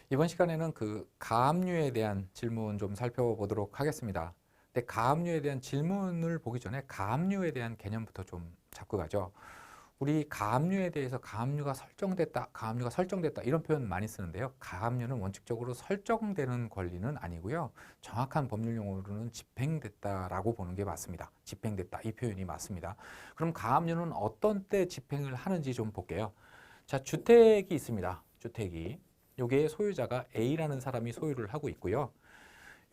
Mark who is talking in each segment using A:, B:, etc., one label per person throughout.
A: 이번 시간에는 그 가압류에 대한 질문 좀 살펴보도록 하겠습니다. 근데 가압류에 대한 질문을 보기 전에 가압류에 대한 개념부터 좀 잡고 가죠. 우리 가압류에 대해서 가압류가 설정됐다, 가압류가 설정됐다 이런 표현 많이 쓰는데요. 가압류는 원칙적으로 설정되는 권리는 아니고요. 정확한 법률 용어로는 집행됐다라고 보는 게 맞습니다. 집행됐다 이 표현이 맞습니다. 그럼 가압류는 어떤 때 집행을 하는지 좀 볼게요. 자, 주택이 있습니다. 주택이. 요게 소유자가 A라는 사람이 소유를 하고 있고요.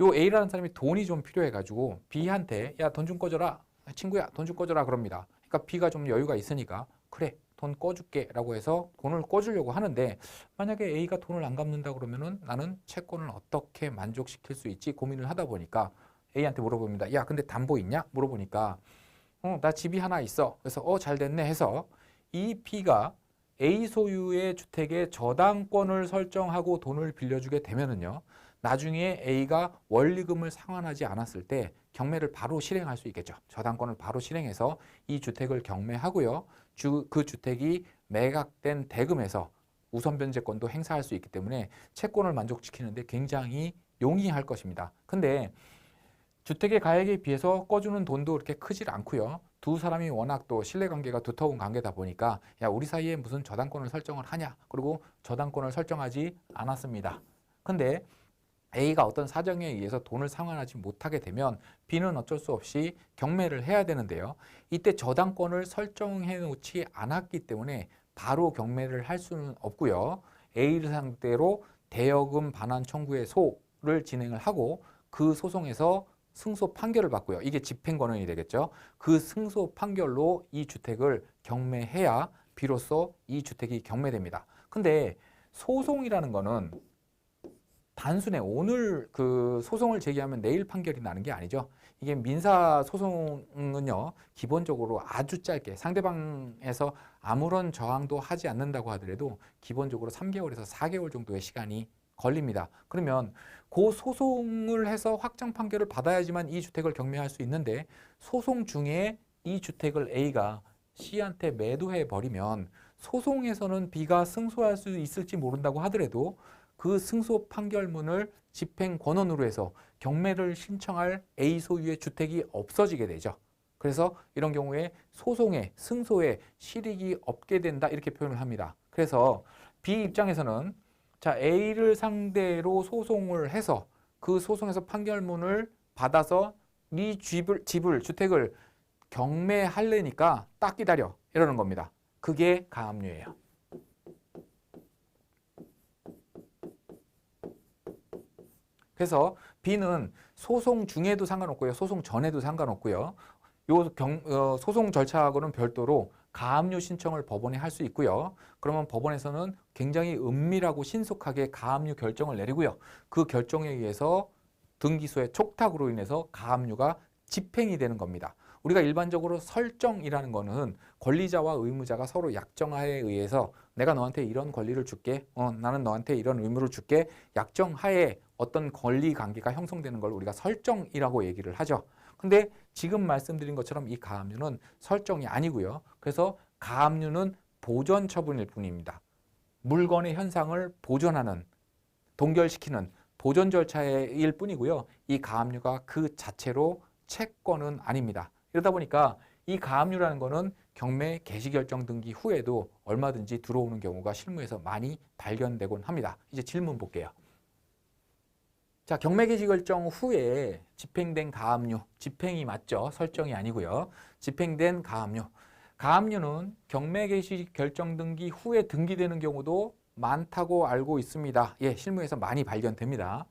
A: 요 A라는 사람이 돈이 좀 필요해가지고 B한테 야, 돈 좀 꺼줘라. 친구야, 돈 좀 꺼줘라 그럽니다. 그러니까 B가 좀 여유가 있으니까 그래, 돈 꺼줄게 라고 해서 돈을 꺼주려고 하는데 만약에 A가 돈을 안 갚는다 그러면은 나는 채권을 어떻게 만족시킬 수 있지 고민을 하다 보니까 A한테 물어봅니다. 야, 근데 담보 있냐? 물어보니까 나 집이 하나 있어. 그래서 잘 됐네 해서 이 B가 A 소유의 주택에 저당권을 설정하고 돈을 빌려주게 되면은요. 나중에 A가 원리금을 상환하지 않았을 때 경매를 바로 실행할 수 있겠죠. 저당권을 바로 실행해서 이 주택을 경매하고요. 그 주택이 매각된 대금에서 우선 변제권도 행사할 수 있기 때문에 채권을 만족시키는데 굉장히 용이할 것입니다. 근데 주택의 가액에 비해서 꺼주는 돈도 그렇게 크질 않고요. 두 사람이 워낙 또 신뢰관계가 두터운 관계다 보니까 야, 우리 사이에 무슨 저당권을 설정을 하냐. 그리고 저당권을 설정하지 않았습니다. 근데 A가 어떤 사정에 의해서 돈을 상환하지 못하게 되면 B는 어쩔 수 없이 경매를 해야 되는데요. 이때 저당권을 설정해 놓지 않았기 때문에 바로 경매를 할 수는 없고요. A를 상대로 대여금 반환 청구의 소를 진행을 하고 그 소송에서 승소 판결을 받고요. 이게 집행권원이 되겠죠. 그 승소 판결로 이 주택을 경매해야 비로소 이 주택이 경매됩니다. 근데 소송이라는 거는 단순해 오늘 그 소송을 제기하면 내일 판결이 나는 게 아니죠. 이게 민사 소송은요, 기본적으로 아주 짧게 상대방에서 아무런 저항도 하지 않는다고 하더라도 기본적으로 3개월에서 4개월 정도의 시간이 걸립니다. 그러면 그 소송을 해서 확정 판결을 받아야지만 이 주택을 경매할 수 있는데 소송 중에 이 주택을 A가 C한테 매도해 버리면 소송에서는 B가 승소할 수 있을지 모른다고 하더라도 그 승소 판결문을 집행 권한으로 해서 경매를 신청할 A 소유의 주택이 없어지게 되죠. 그래서 이런 경우에 소송에 승소에 실익이 없게 된다 이렇게 표현을 합니다. 그래서 B 입장에서는 자, A를 상대로 소송을 해서 그 소송에서 판결문을 받아서 네 주택을 경매하려니까 딱 기다려 이러는 겁니다. 그게 가압류예요. 그래서 B는 소송 중에도 상관없고요. 소송 전에도 상관없고요. 소송 절차하고는 별도로 가압류 신청을 법원에 할 수 있고요. 그러면 법원에서는 굉장히 은밀하고 신속하게 가압류 결정을 내리고요. 그 결정에 의해서 등기소의 촉탁으로 인해서 가압류가 집행이 되는 겁니다. 우리가 일반적으로 설정이라는 거는 권리자와 의무자가 서로 약정하에 의해서 내가 너한테 이런 권리를 줄게, 나는 너한테 이런 의무를 줄게, 약정하에 어떤 권리 관계가 형성되는 걸 우리가 설정이라고 얘기를 하죠. 근데 지금 말씀드린 것처럼 이 가압류는 설정이 아니고요. 그래서 가압류는 보존 처분일 뿐입니다. 물건의 현상을 보존하는, 동결시키는 보존 절차일 뿐이고요. 이 가압류가 그 자체로 채권은 아닙니다. 이러다 보니까 이 가압류라는 거는 경매 개시결정 등기 후에도 얼마든지 들어오는 경우가 실무에서 많이 발견되곤 합니다. 이제 질문 볼게요. 자, 경매 개시 결정 후에 집행된 가압류, 집행이 맞죠? 설정이 아니고요. 집행된 가압류. 가압류는 경매 개시 결정 등기 후에 등기되는 경우도 많다고 알고 있습니다. 예, 실무에서 많이 발견됩니다.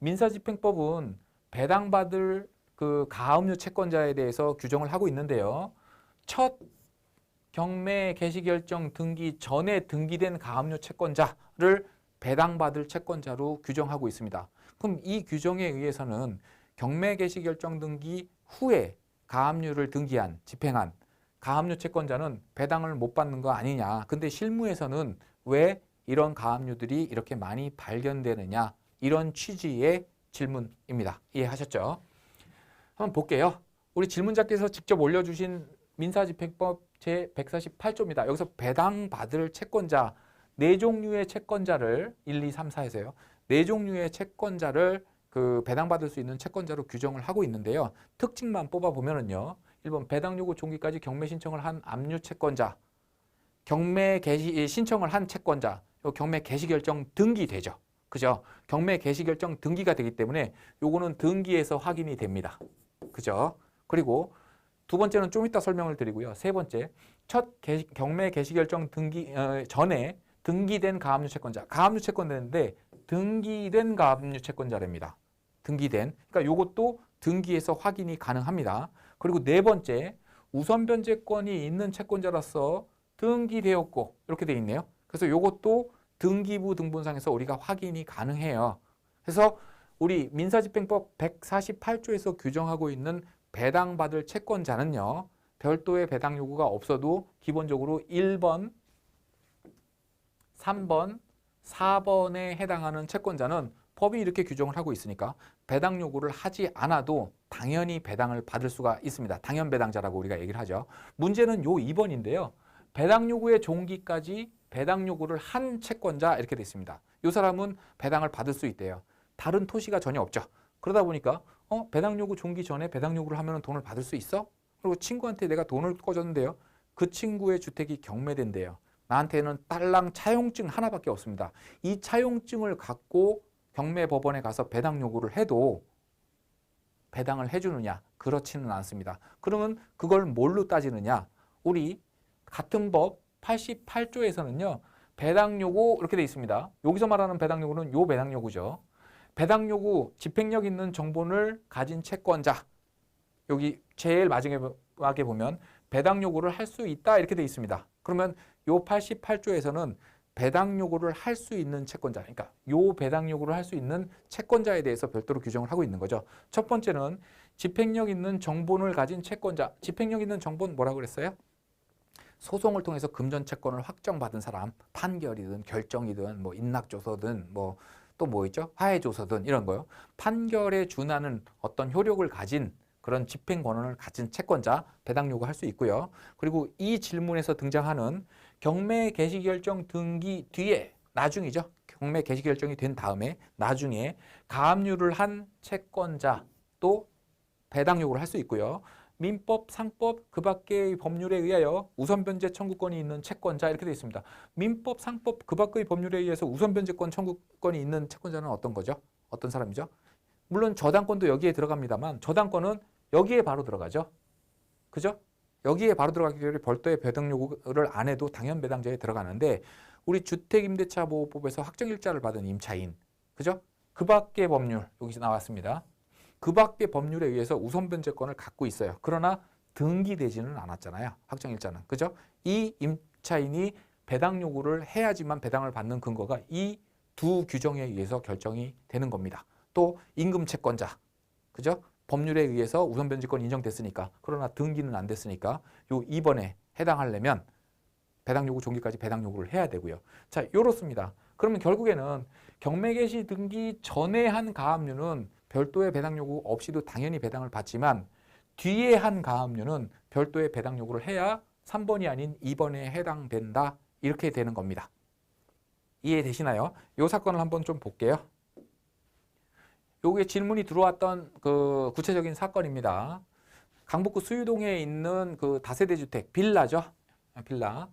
A: 민사집행법은 배당받을 그 가압류 채권자에 대해서 규정을 하고 있는데요. 첫 경매 개시결정 등기 전에 등기된 가압류 채권자를 배당받을 채권자로 규정하고 있습니다. 그럼 이 규정에 의해서는 경매 개시결정 등기 후에 가압류를 등기한, 집행한 가압류 채권자는 배당을 못 받는 거 아니냐. 근데 실무에서는 왜 이런 가압류들이 이렇게 많이 발견되느냐. 이런 취지의 질문입니다. 이해하셨죠? 한번 볼게요. 우리 질문자께서 직접 올려주신 민사집행법 제148조입니다. 여기서 배당받을 채권자 네 종류의 채권자를 1, 2, 3, 4에서요. 네 종류의 채권자를 그 배당받을 수 있는 채권자로 규정을 하고 있는데요. 특징만 뽑아보면은요. 1번 배당 요구 종기까지 경매 신청을 한 압류 채권자, 경매 개시 신청을 한 채권자, 요 경매 개시 결정 등기되죠. 그죠? 경매 개시 결정 등기가 되기 때문에 요거는 등기에서 확인이 됩니다. 그죠? 그리고 두 번째는 좀 이따 설명을 드리고요. 세 번째, 경매 개시 결정 등기 전에 등기된 가압류 채권자, 가압류 채권자인데 등기된 가압류 채권자랍니다. 등기된. 그러니까 요것도 등기에서 확인이 가능합니다. 그리고 네 번째, 우선 변제권이 있는 채권자로서 등기되었고 이렇게 돼 있네요. 그래서 요것도 등기부 등본상에서 우리가 확인이 가능해요. 그래서 우리 민사집행법 148조에서 규정하고 있는 배당받을 채권자는요. 별도의 배당 요구가 없어도 기본적으로 1번, 3번, 4번에 해당하는 채권자는 법이 이렇게 규정을 하고 있으니까 배당 요구를 하지 않아도 당연히 배당을 받을 수가 있습니다. 당연 배당자라고 우리가 얘기를 하죠. 문제는 요 2번인데요. 배당 요구의 종기까지 배당 요구를 한 채권자 이렇게 돼 있습니다. 이 사람은 배당을 받을 수 있대요. 다른 토시가 전혀 없죠. 그러다 보니까 배당 요구 종기 전에 배당 요구를 하면 돈을 받을 수 있어? 그리고 친구한테 내가 돈을 꿔줬는데요. 그 친구의 주택이 경매된대요. 나한테는 딸랑 차용증 하나밖에 없습니다. 이 차용증을 갖고 경매법원에 가서 배당 요구를 해도 배당을 해주느냐? 그렇지는 않습니다. 그러면 그걸 뭘로 따지느냐? 우리 같은 법 88조에서는요. 배당 요구 이렇게 돼 있습니다. 여기서 말하는 배당 요구는 요 배당 요구죠. 배당 요구 집행력 있는 정본을 가진 채권자. 여기 제일 마지막에 보면 배당 요구를 할 수 있다 이렇게 돼 있습니다. 그러면 요 88조에서는 배당 요구를 할 수 있는 채권자, 그러니까 요 배당 요구를 할 수 있는 채권자에 대해서 별도로 규정을 하고 있는 거죠. 첫 번째는 집행력 있는 정본을 가진 채권자. 집행력 있는 정본 뭐라고 그랬어요? 소송을 통해서 금전 채권을 확정받은 사람, 판결이든 결정이든 뭐 인락조서든 뭐 또 뭐 있죠? 화해조서든 이런 거요. 판결에 준하는 어떤 효력을 가진 그런 집행 권한을 가진 채권자 배당 요구할 수 있고요. 그리고 이 질문에서 등장하는 경매 개시 결정 등기 뒤에 나중이죠. 경매 개시 결정이 된 다음에 나중에 가압류를 한 채권자 또 배당 요구를 할 수 있고요. 민법, 상법, 그 밖의 법률에 의하여 우선 변제 청구권이 있는 채권자 이렇게 되어 있습니다. 민법, 상법, 그 밖의 법률에 의해서 우선 변제권 청구권이 있는 채권자는 어떤 거죠? 어떤 사람이죠? 물론 저당권도 여기에 들어갑니다만 저당권은 여기에 바로 들어가죠. 그죠? 여기에 바로 들어가기 때문에 별도의 배당 요구를 안 해도 당연 배당자에 들어가는데 우리 주택임대차보호법에서 확정일자를 받은 임차인, 그죠? 그 밖의 법률 여기서 나왔습니다. 그 밖의 법률에 의해서 우선 변제권을 갖고 있어요. 그러나 등기되지는 않았잖아요. 확정일자는. 그죠? 이 임차인이 배당 요구를 해야지만 배당을 받는 근거가 이 두 규정에 의해서 결정이 되는 겁니다. 또 임금 채권자. 그죠? 법률에 의해서 우선 변제권 인정됐으니까. 그러나 등기는 안 됐으니까 요 2번에 해당하려면 배당 요구 종기까지 배당 요구를 해야 되고요. 자, 요렇습니다. 그러면 결국에는 경매 개시 등기 전에 한 가압류는 별도의 배당 요구 없이도 당연히 배당을 받지만 뒤에 한 가압류는 별도의 배당 요구를 해야 3번이 아닌 2번에 해당된다. 이렇게 되는 겁니다. 이해되시나요? 이 사건을 한번 좀 볼게요. 요게 질문이 들어왔던 그 구체적인 사건입니다. 강북구 수유동에 있는 그 다세대 주택 빌라죠. 빌라.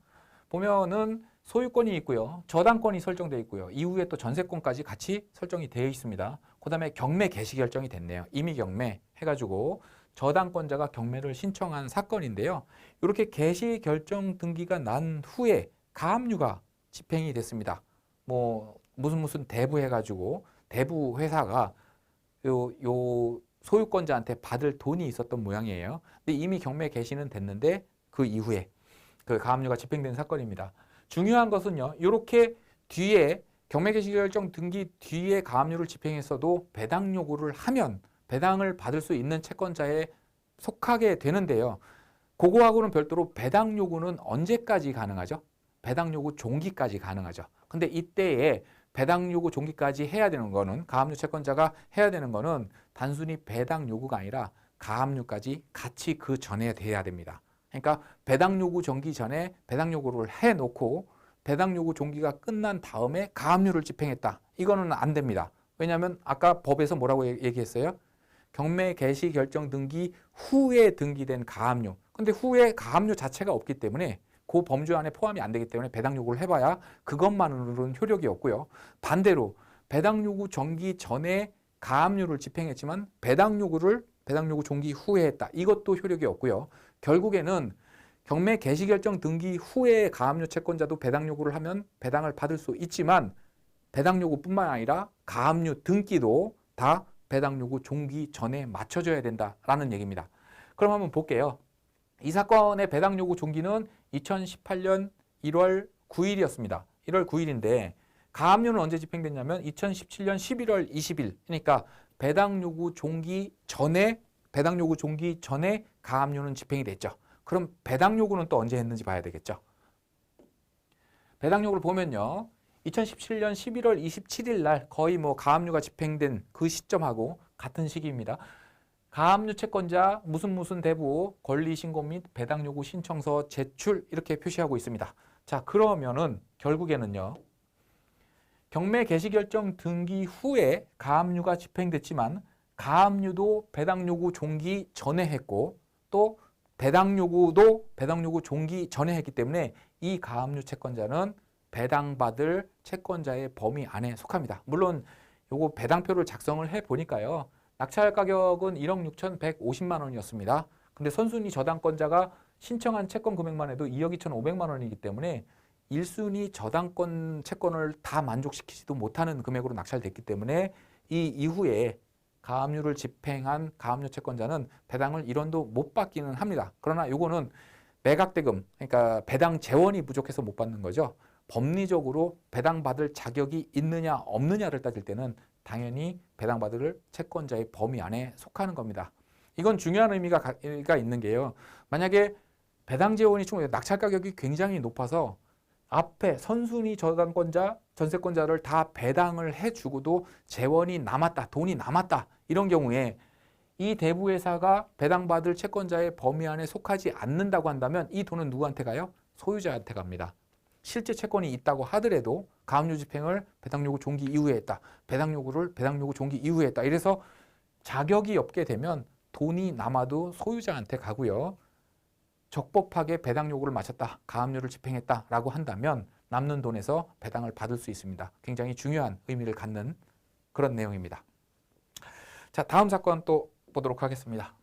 A: 보면은 소유권이 있고요. 저당권이 설정되어 있고요. 이후에 또 전세권까지 같이 설정이 되어 있습니다. 그 다음에 경매 개시 결정이 됐네요. 임의 경매 해가지고 저당권자가 경매를 신청한 사건인데요. 이렇게 개시 결정 등기가 난 후에 가압류가 집행이 됐습니다. 뭐 무슨 대부 해가지고 대부 회사가 요 소유권자한테 받을 돈이 있었던 모양이에요. 근데 이미 경매 개시는 됐는데 그 이후에 그 가압류가 집행된 사건입니다. 중요한 것은요. 이렇게 뒤에 경매 개시 결정 등기 뒤에 가압류를 집행했어도 배당 요구를 하면 배당을 받을 수 있는 채권자에 속하게 되는데요. 그거하고는 별도로 배당 요구는 언제까지 가능하죠? 배당 요구 종기까지 가능하죠. 근데 이때에 배당 요구 종기까지 해야 되는 거는 가압류 채권자가 해야 되는 거는 단순히 배당 요구가 아니라 가압류까지 같이 그 전에 돼야 됩니다. 그러니까 배당 요구 정기 전에 배당 요구를 해놓고 배당 요구 종기가 끝난 다음에 가압류를 집행했다. 이거는 안 됩니다. 왜냐하면 아까 법에서 뭐라고 얘기했어요? 경매 개시 결정 등기 후에 등기된 가압류. 근데 후에 가압류 자체가 없기 때문에 그 범주 안에 포함이 안 되기 때문에 배당 요구를 해봐야 그것만으로는 효력이 없고요. 반대로 배당 요구 정기 전에 가압류를 집행했지만 배당 요구 종기 후에 했다. 이것도 효력이 없고요. 결국에는 경매 개시 결정 등기 후에 가압류 채권자도 배당 요구를 하면 배당을 받을 수 있지만 배당 요구뿐만 아니라 가압류 등기도 다 배당 요구 종기 전에 맞춰줘야 된다라는 얘기입니다. 그럼 한번 볼게요. 이 사건의 배당 요구 종기는 2018년 1월 9일이었습니다. 1월 9일인데 가압류는 언제 집행됐냐면 2017년 11월 20일. 그러니까 배당 요구 종기 전에 가압류는 집행이 됐죠. 그럼 배당 요구는 또 언제 했는지 봐야 되겠죠. 배당 요구를 보면요. 2017년 11월 27일 날 거의 뭐 가압류가 집행된 그 시점하고 같은 시기입니다. 가압류 채권자 무슨 대부 권리 신고 및 배당 요구 신청서 제출 이렇게 표시하고 있습니다. 자, 그러면은 결국에는요. 경매 개시 결정 등기 후에 가압류가 집행됐지만 가압류도 배당 요구 종기 전에 했고 또 배당 요구 종기 전에 했기 때문에 이 가압류 채권자는 배당받을 채권자의 범위 안에 속합니다. 물론 요거 배당표를 작성을 해 보니까요. 낙찰 가격은 1억 6,150만 원이었습니다. 근데 선순위 저당권자가 신청한 채권 금액만 해도 2억 2,500만 원이기 때문에 1순위 저당권 채권을 다 만족시키지도 못하는 금액으로 낙찰됐기 때문에 이 이후에 가압류를 집행한 가압류 채권자는 배당을 1원도 못 받기는 합니다. 그러나 요거는 매각대금, 그러니까 배당 재원이 부족해서 못 받는 거죠. 법리적으로 배당받을 자격이 있느냐 없느냐를 따질 때는 당연히 배당받을 채권자의 범위 안에 속하는 겁니다. 이건 중요한 의미가 있는 게요. 만약에 배당 재원이 충분히 낙찰 가격이 굉장히 높아서 앞에 선순위 저당권자, 전세권자를 다 배당을 해주고도 재원이 남았다, 돈이 남았다 이런 경우에 이 대부회사가 배당받을 채권자의 범위 안에 속하지 않는다고 한다면 이 돈은 누구한테 가요? 소유자한테 갑니다. 실제 채권이 있다고 하더라도 가압류 집행을 배당 요구 종기 이후에 했다. 배당 요구 종기 이후에 했다. 이래서 자격이 없게 되면 돈이 남아도 소유자한테 가고요. 적법하게 배당 요구를 마쳤다. 가압류를 집행했다라고 한다면 남는 돈에서 배당을 받을 수 있습니다. 굉장히 중요한 의미를 갖는 그런 내용입니다. 자, 다음 사건 또 보도록 하겠습니다.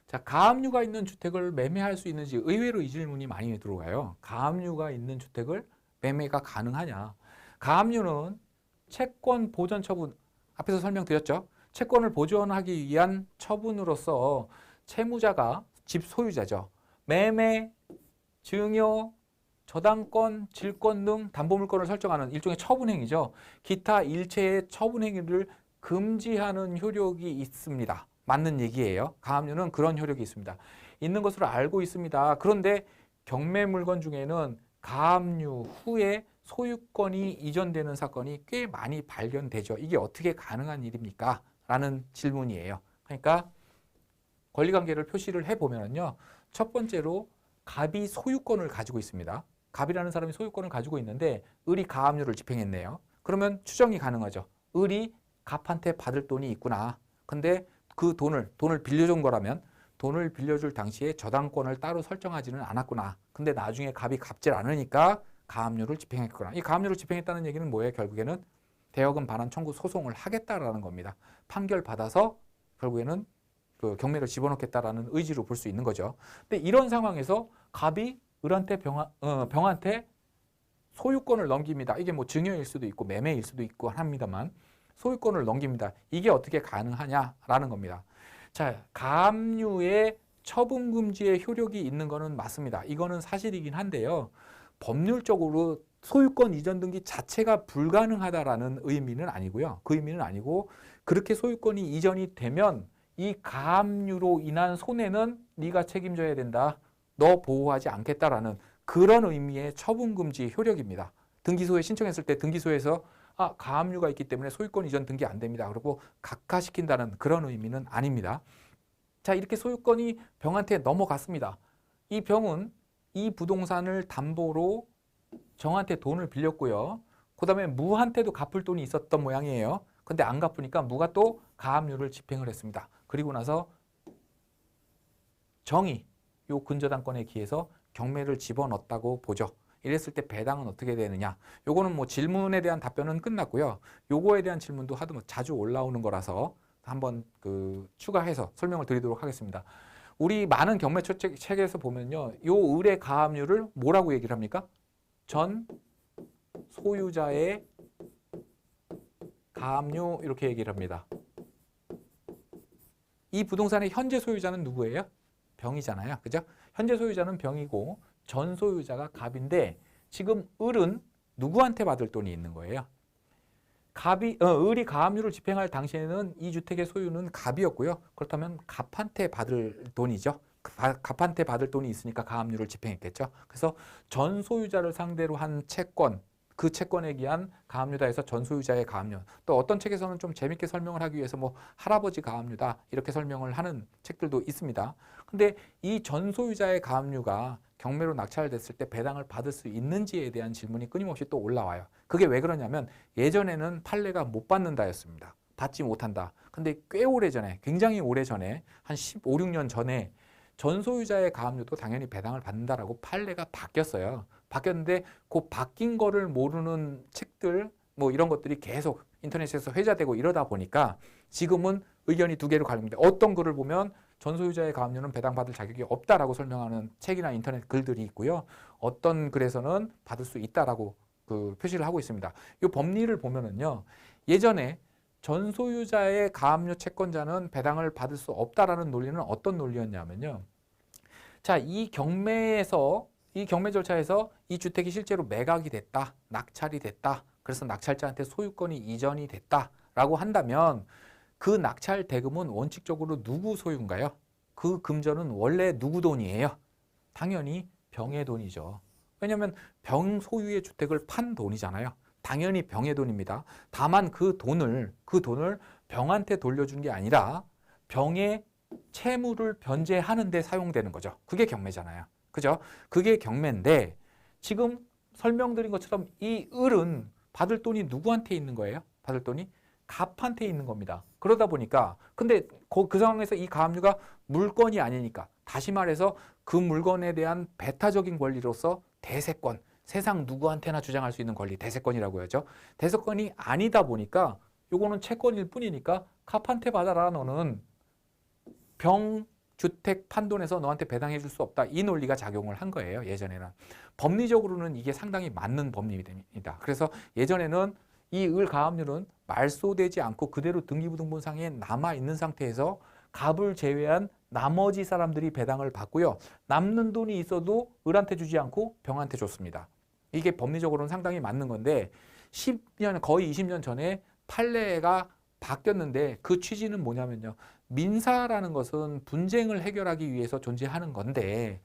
A: 자, 가압류가 있는 주택을 매매할 수 있는지 의외로 이 질문이 많이 들어와요. 가압류가 있는 주택을 매매가 가능하냐? 가압류는 채권 보전 처분, 앞에서 설명드렸죠. 채권을 보존하기 위한 처분으로서 채무자가 집 소유자죠. 매매, 증여, 저당권, 질권 등 담보물권을 설정하는 일종의 처분행위죠. 기타 일체의 처분행위를 금지하는 효력이 있습니다. 맞는 얘기예요. 가압류는 그런 효력이 있습니다. 있는 것으로 알고 있습니다. 그런데 경매 물건 중에는 가압류 후에 소유권이 이전되는 사건이 꽤 많이 발견되죠. 이게 어떻게 가능한 일입니까? 라는 질문이에요. 그러니까 권리관계를 표시를 해보면요. 첫 번째로 갑이 소유권을 가지고 있습니다. 갑이라는 사람이 소유권을 가지고 있는데 을이 가압류를 집행했네요. 그러면 추정이 가능하죠. 을이 갑한테 받을 돈이 있구나. 근데 그 돈을 빌려준 거라면 돈을 빌려줄 당시에 저당권을 따로 설정하지는 않았구나. 근데 나중에 갑이 갚질 않으니까 가압류를 집행했구나. 이 가압류를 집행했다는 얘기는 뭐예요? 결국에는 대여금 반환 청구 소송을 하겠다라는 겁니다. 판결 받아서 결국에는 그 경매를 집어넣겠다라는 의지로 볼 수 있는 거죠. 근데 이런 상황에서 갑이 을한테 병한테 소유권을 넘깁니다. 이게 뭐 증여일 수도 있고 매매일 수도 있고 합니다만 소유권을 넘깁니다. 이게 어떻게 가능하냐라는 겁니다. 자, 가압류의 처분 금지의 효력이 있는 거는 맞습니다. 이거는 사실이긴 한데요. 법률적으로 소유권 이전 등기 자체가 불가능하다라는 의미는 아니고요. 그 의미는 아니고 그렇게 소유권이 이전이 되면 이 가압류로 인한 손해는 네가 책임져야 된다. 너 보호하지 않겠다라는 그런 의미의 처분 금지 효력입니다. 등기소에 신청했을 때 등기소에서 가압류가 있기 때문에 소유권 이전 등기 안 됩니다. 그리고 각하시킨다는 그런 의미는 아닙니다. 자, 이렇게 소유권이 병한테 넘어갔습니다. 이 병은 이 부동산을 담보로 정한테 돈을 빌렸고요. 그 다음에 무한테도 갚을 돈이 있었던 모양이에요. 근데 안 갚으니까 무가 또 가압류를 집행을 했습니다. 그리고 나서 정이 요 근저당권에 기해서 경매를 집어넣었다고 보죠. 이랬을 때 배당은 어떻게 되느냐? 요거는 뭐 질문에 대한 답변은 끝났고요. 요거에 대한 질문도 하도 자주 올라오는 거라서 한번 추가해서 설명을 드리도록 하겠습니다. 우리 많은 경매 책에서 보면요. 요 을의 가압류를 뭐라고 얘기를 합니까? 전 소유자의 가압류 이렇게 얘기를 합니다. 이 부동산의 현재 소유자는 누구예요? 병이잖아요. 그죠? 현재 소유자는 병이고 전 소유자가 갑인데 지금 을은 누구한테 받을 돈이 있는 거예요? 을이 가압류를 집행할 당시에는 이 주택의 소유는 갑이었고요. 그렇다면 갑한테 받을 돈이죠. 갑한테 받을 돈이 있으니까 가압류를 집행했겠죠. 그래서 전 소유자를 상대로 한 채권, 그 채권에 기한 가압류다 해서 전 소유자의 가압류. 또 어떤 책에서는 좀 재밌게 설명을 하기 위해서 뭐 할아버지 가압류다 이렇게 설명을 하는 책들도 있습니다. 근데 이 전 소유자의 가압류가 경매로 낙찰됐을 때 배당을 받을 수 있는지에 대한 질문이 끊임없이 또 올라와요. 그게 왜 그러냐면 예전에는 판례가 못 받는다였습니다. 받지 못한다. 근데 꽤 오래전에, 굉장히 오래전에 한 15, 16년 전에 전 소유자의 가압류도 당연히 배당을 받는다라고 판례가 바뀌었어요. 바뀌었는데 그 바뀐 거를 모르는 책들 뭐 이런 것들이 계속 인터넷에서 회자되고 이러다 보니까 지금은 의견이 두 개로 갈립니다. 어떤 글을 보면 전 소유자의 가압류는 배당받을 자격이 없다라고 설명하는 책이나 인터넷 글들이 있고요. 어떤 글에서는 받을 수 있다라고 표시를 하고 있습니다. 이 법리를 보면은요. 예전에 전 소유자의 가압류 채권자는 배당을 받을 수 없다라는 논리는 어떤 논리였냐면요. 자, 이 경매 절차에서 이 주택이 실제로 매각이 됐다, 낙찰이 됐다. 그래서 낙찰자한테 소유권이 이전이 됐다라고 한다면 그 낙찰 대금은 원칙적으로 누구 소유인가요? 그 금전은 원래 누구 돈이에요? 당연히 병의 돈이죠. 왜냐하면 병 소유의 주택을 판 돈이잖아요. 당연히 병의 돈입니다. 다만 그 돈을 병한테 돌려준 게 아니라 병의 채무를 변제하는 데 사용되는 거죠. 그게 경매잖아요. 그죠? 그게 경매인데 지금 설명드린 것처럼 이 을은 받을 돈이 누구한테 있는 거예요? 받을 돈이 갑한테 있는 겁니다. 그러다 보니까 근데 그 상황에서 이 가압류가 물건이 아니니까 다시 말해서 그 물건에 대한 배타적인 권리로서 대세권, 세상 누구한테나 주장할 수 있는 권리, 대세권이라고 하죠. 대세권이 아니다 보니까 요거는 채권일 뿐이니까 갑한테 받아라. 너는 병 주택 판돈에서 너한테 배당해 줄 수 없다. 이 논리가 작용을 한 거예요. 예전에는. 법리적으로는 이게 상당히 맞는 법리입니다. 그래서 예전에는 이 을 가압류는 말소되지 않고 그대로 등기부등본상에 남아있는 상태에서 갑을 제외한 나머지 사람들이 배당을 받고요. 남는 돈이 있어도 을한테 주지 않고 병한테 줬습니다. 이게 법리적으로는 상당히 맞는 건데 10년, 거의 20년 전에 판례가 바뀌었는데 그 취지는 뭐냐면요. 민사라는 것은 분쟁을 해결하기 위해서 존재하는 건데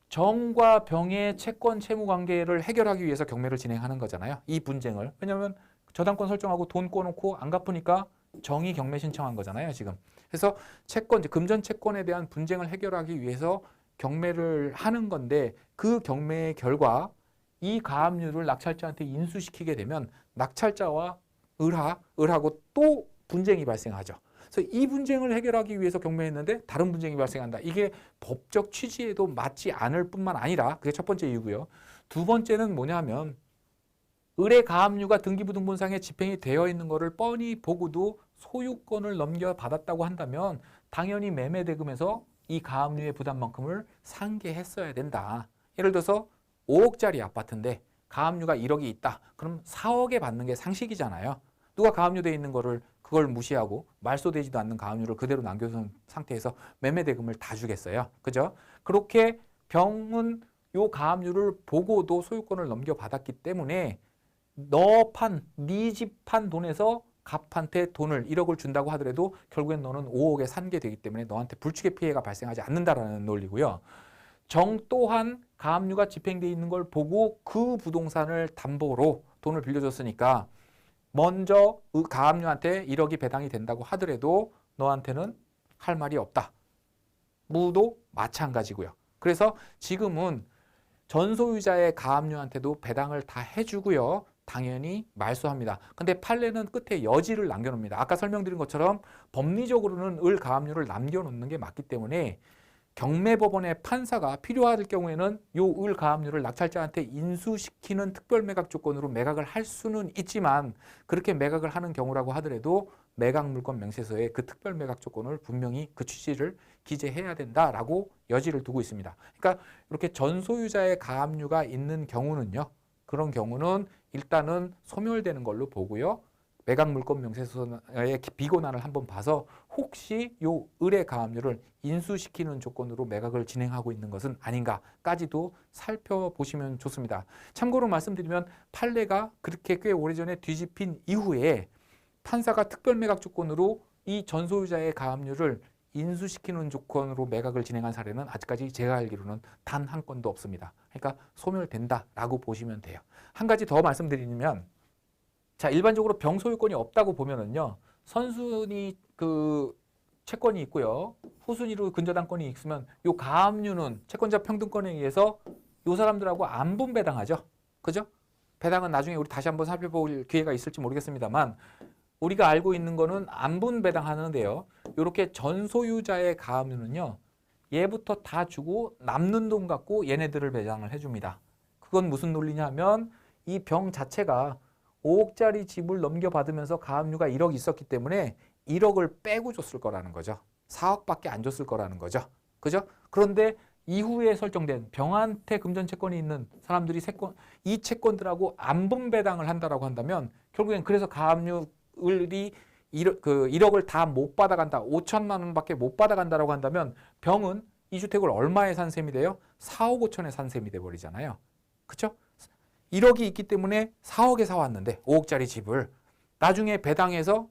A: 정과 병의 채권 채무 관계를 해결하기 위해서 경매를 진행하는 거잖아요. 이 분쟁을. 왜냐하면 저당권 설정하고 돈 꿔놓고 안 갚으니까 정이 경매 신청한 거잖아요. 지금. 그래서 채권, 금전 채권에 대한 분쟁을 해결하기 위해서 경매를 하는 건데 그 경매의 결과 이 가압류를 낙찰자한테 인수시키게 되면 낙찰자와 을하고 또 분쟁이 발생하죠. 그래서 이 분쟁을 해결하기 위해서 경매했는데 다른 분쟁이 발생한다. 이게 법적 취지에도 맞지 않을 뿐만 아니라 그게 첫 번째 이유고요. 두 번째는 뭐냐면 을의 가압류가 등기부등본상에 집행이 되어 있는 것을 뻔히 보고도 소유권을 넘겨받았다고 한다면 당연히 매매대금에서 이 가압류의 부담만큼을 상계했어야 된다. 예를 들어서 5억짜리 아파트인데 가압류가 1억이 있다. 그럼 4억에 받는 게 상식이잖아요. 누가 가압류되어 있는 거를 그걸 무시하고 말소되지도 않는 가압류를 그대로 남겨둔 상태에서 매매대금을 다 주겠어요. 그죠? 그렇게 병은 요 가압류를 보고도 소유권을 넘겨받았기 때문에 네 집 판 돈에서 갑한테 돈을 1억을 준다고 하더라도 결국엔 너는 5억에 산 게 되기 때문에 너한테 불축의 피해가 발생하지 않는다라는 논리고요. 정 또한 가압류가 집행되어 있는 걸 보고 그 부동산을 담보로 돈을 빌려줬으니까 먼저 가압류한테 1억이 배당이 된다고 하더라도 너한테는 할 말이 없다. 무도 마찬가지고요. 그래서 지금은 전 소유자의 가압류한테도 배당을 다 해주고요. 당연히 말소합니다. 근데 판례는 끝에 여지를 남겨놓습니다. 아까 설명드린 것처럼 법리적으로는 을 가압류를 남겨놓는 게 맞기 때문에 경매법원의 판사가 필요할 경우에는 요 을 가압류를 낙찰자한테 인수시키는 특별매각 조건으로 매각을 할 수는 있지만 그렇게 매각을 하는 경우라고 하더라도 매각물권 명세서에 그 특별매각 조건을 분명히 그 취지를 기재해야 된다라고 여지를 두고 있습니다. 그러니까 이렇게 전소유자의 가압류가 있는 경우는요. 그런 경우는 일단은 소멸되는 걸로 보고요. 매각물권 명세서의 비고난을 한번 봐서 혹시 요 을의 가압류를 인수시키는 조건으로 매각을 진행하고 있는 것은 아닌가까지도 살펴보시면 좋습니다. 참고로 말씀드리면 판례가 그렇게 꽤 오래전에 뒤집힌 이후에 판사가 특별매각 조건으로 이 전소유자의 가압류를 인수시키는 조건으로 매각을 진행한 사례는 아직까지 제가 알기로는 단 한 건도 없습니다. 그러니까 소멸된다라고 보시면 돼요. 한 가지 더 말씀드리면 자, 일반적으로 병소유권이 없다고 보면은요. 선순위 그 채권이 있고요. 후순위로 근저당권이 있으면 요 가압류는 채권자 평등권에 의해서 요 사람들하고 안 분배당하죠. 그죠? 배당은 나중에 우리 다시 한번 살펴볼 기회가 있을지 모르겠습니다만 우리가 알고 있는 거는 안 분배당하는데요. 요렇게 전소유자의 가압류는요. 얘부터 다 주고 남는 돈 갖고 얘네들을 배당을 해줍니다. 그건 무슨 논리냐면 이 병 자체가 5억짜리 집을 넘겨받으면서 가압류가 1억 있었기 때문에 1억을 빼고 줬을 거라는 거죠. 4억밖에 안 줬을 거라는 거죠. 그죠? 그런데 이후에 설정된 병한테 금전채권이 있는 사람들이 이 채권들하고 안 분배당을 한다라고 한다면 결국엔 그래서 가압류을이 1억을 다 못 받아간다. 5천만 원밖에 못 받아간다라고 한다면 병은 이 주택을 얼마에 산 셈이 돼요? 4억 5천에 산 셈이 돼버리잖아요. 그렇죠? 1억이 있기 때문에 4억에 사왔는데 5억짜리 집을 나중에 배당해서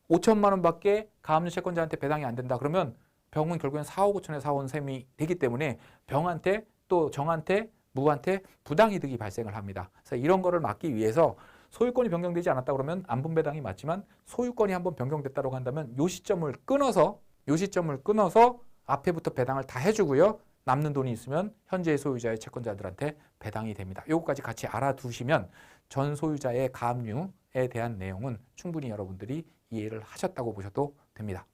A: 5천만 원밖에 가압류 채권자한테 배당이 안 된다. 그러면 병은 결국엔 4억 5천에 사온 셈이 되기 때문에 병한테 또 정한테 무한테 부당이득이 발생을 합니다. 그래서 이런 거를 막기 위해서 소유권이 변경되지 않았다 그러면 안분배당이 맞지만 소유권이 한번 변경됐다고 한다면 요 시점을 끊어서 앞에부터 배당을 다 해주고요. 남는 돈이 있으면 현재 소유자의 채권자들한테 배당이 됩니다. 요거까지 같이 알아두시면 전 소유자의 가압류에 대한 내용은 충분히 여러분들이 이해를 하셨다고 보셔도 됩니다.